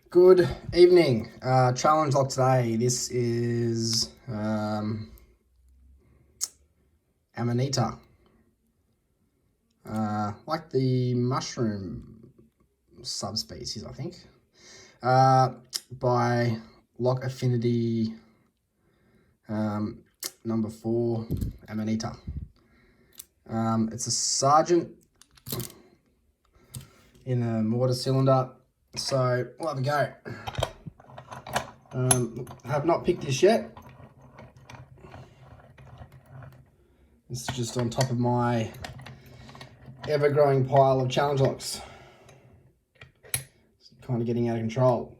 Good evening. Challenge lock today. This is Amanita. Like the mushroom subspecies, I think. By Lock Affinity number 4, Amanita. It's a sergeant in a mortar cylinder. So we'll have a go. Have not picked this yet. This is just on top of my ever-growing pile of challenge locks. It's kind of getting out of control.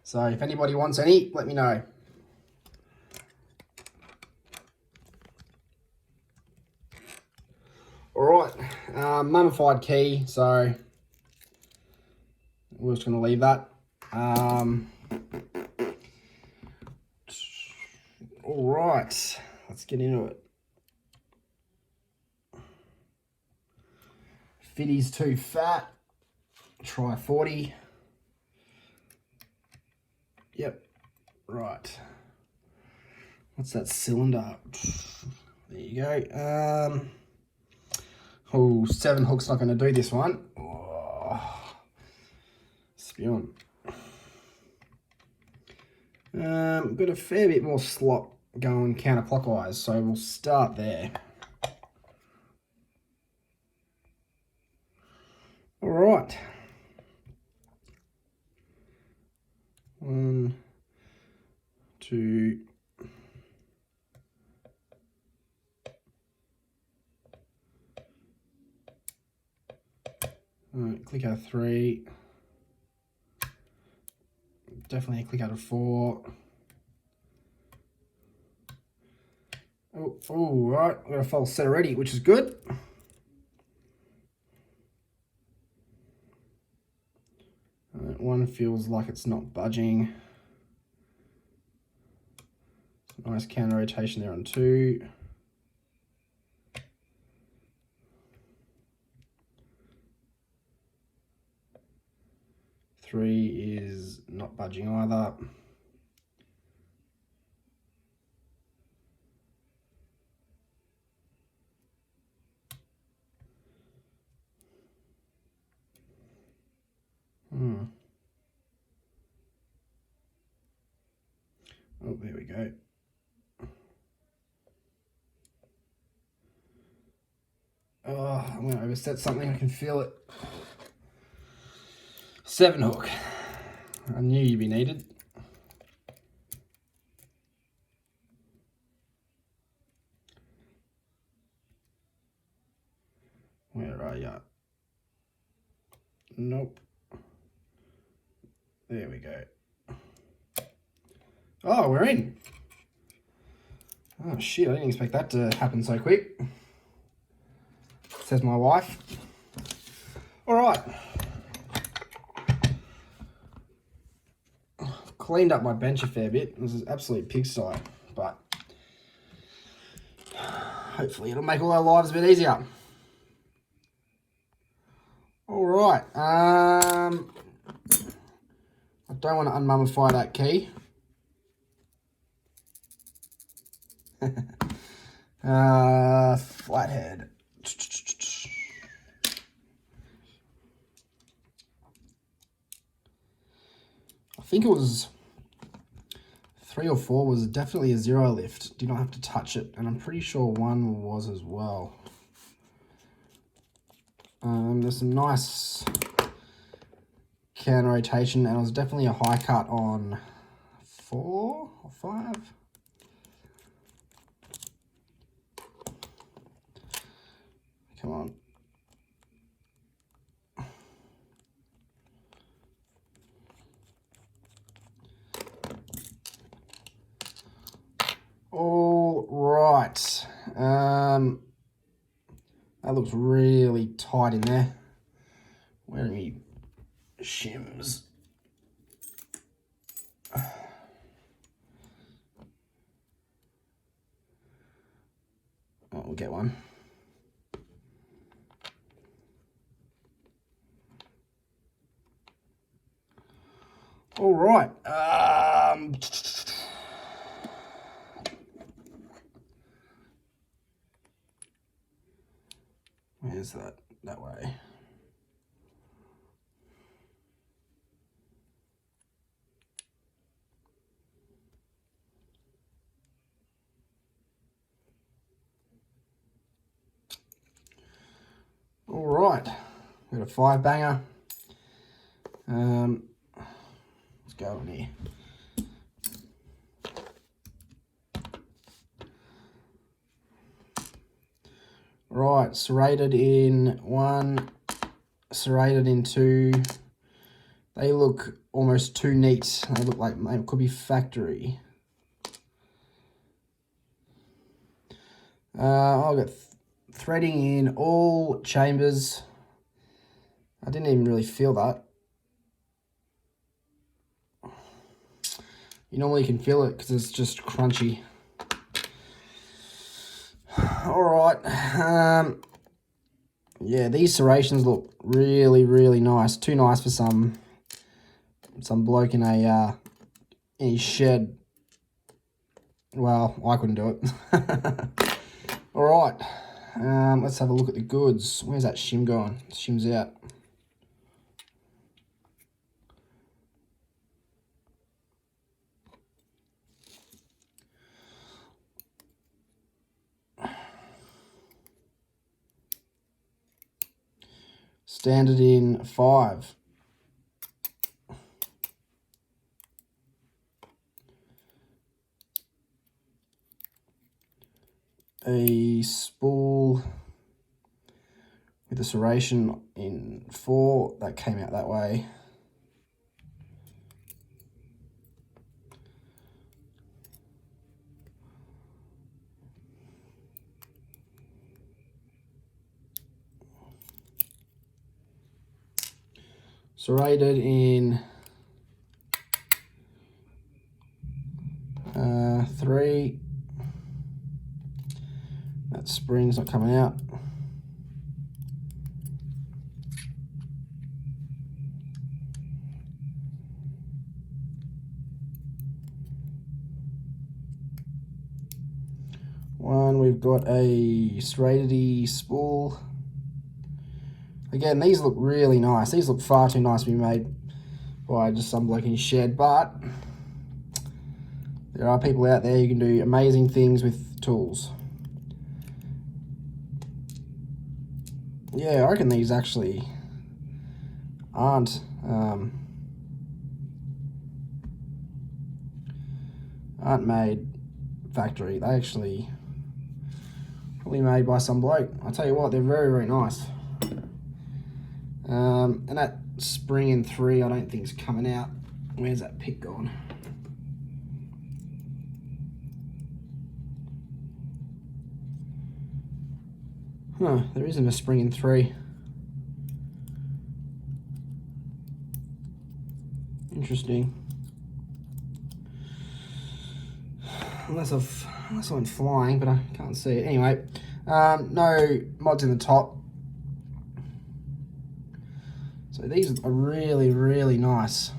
So if anybody wants any, let me know. All right, mummified key, so we're just going to leave that. All right, let's get into it. Fitty's too fat. Try 40. Yep, right. What's that cylinder? There you go. Oh, 7 hooks not going to do this one. Oh, spewing. Got a fair bit more slop going counterclockwise, so we'll start there. All right. 1, 2. Click out of 3. Definitely a click out of 4. Oh, right. I've got a false set already, which is good. One feels like it's not budging. Nice counter rotation there on 2. Three is not budging either. Oh, there we go. Oh, I'm going to overset something. I can feel it. 7 hook. I knew you'd be needed. Where are you? Nope. There we go. Oh, we're in. Oh, shit. I didn't expect that to happen so quick. Says my wife. All right. Cleaned up my bench a fair bit. This is absolute pigsty, but hopefully it'll make all our lives a bit easier. All right. I don't want to unmummify that key. Flathead. I think it was 3 or 4 was definitely a 0 lift. Did not have to touch it, and I'm pretty sure 1 was as well. There's some nice counter rotation, and it was definitely a high cut on 4 or 5. Come on. All right. That looks really tight in there. Where are my shims? Oh, we'll get one. All right. Where's that? That way. All right. Got a 5-banger. Let's go on here. Right, serrated in 1, serrated in 2. They look almost too neat. They look like they could be factory. I'll get threading in all chambers. I didn't even really feel that. You normally can feel it because it's just crunchy. All right. Yeah, these serrations look really, really nice. Too nice for some bloke in his shed. Well, I couldn't do it. All right. Let's have a look at the goods. Where's that shim going? Shim's out. Standard in 5. A spool with a serration in 4. That came out that way. Serrated in 3. That spring's not coming out. One, we've got a serrated spool. Again, these look really nice. These look far too nice to be made by just some bloke in his shed, but there are people out there who can do amazing things with tools. Yeah, I reckon these actually aren't made factory. They actually probably made by some bloke. I'll tell you what, they're very, very nice. And that spring in 3, I don't think is coming out. Where's that pick gone? Huh, there isn't a spring in 3. Interesting. Unless I went flying, but I can't see it. Anyway, no mods in the top. So these are really, really nice.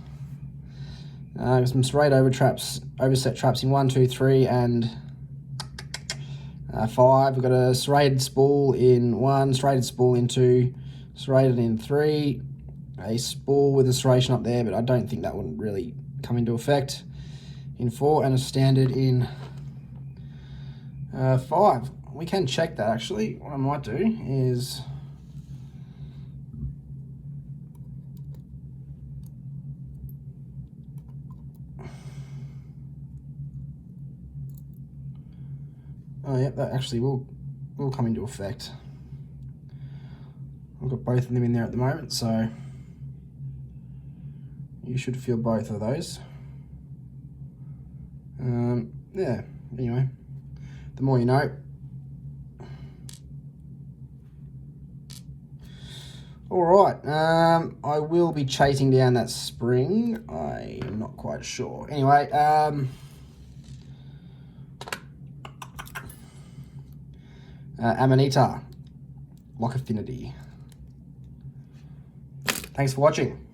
Some straight overset traps in 1, 2, 3, and 5. We've got a serrated spool in 1, serrated spool in 2, serrated in 3, a spool with a serration up there, but I don't think that would really come into effect, in 4, and a standard in 5. We can check that actually. What I might do is oh, yep, that actually will come into effect. I've got both of them in there at the moment, so you should feel both of those. Yeah, anyway, the more you know. All right, I will be chasing down that spring. I am not quite sure. Anyway, Amanita, lock Affinity. Thanks for watching.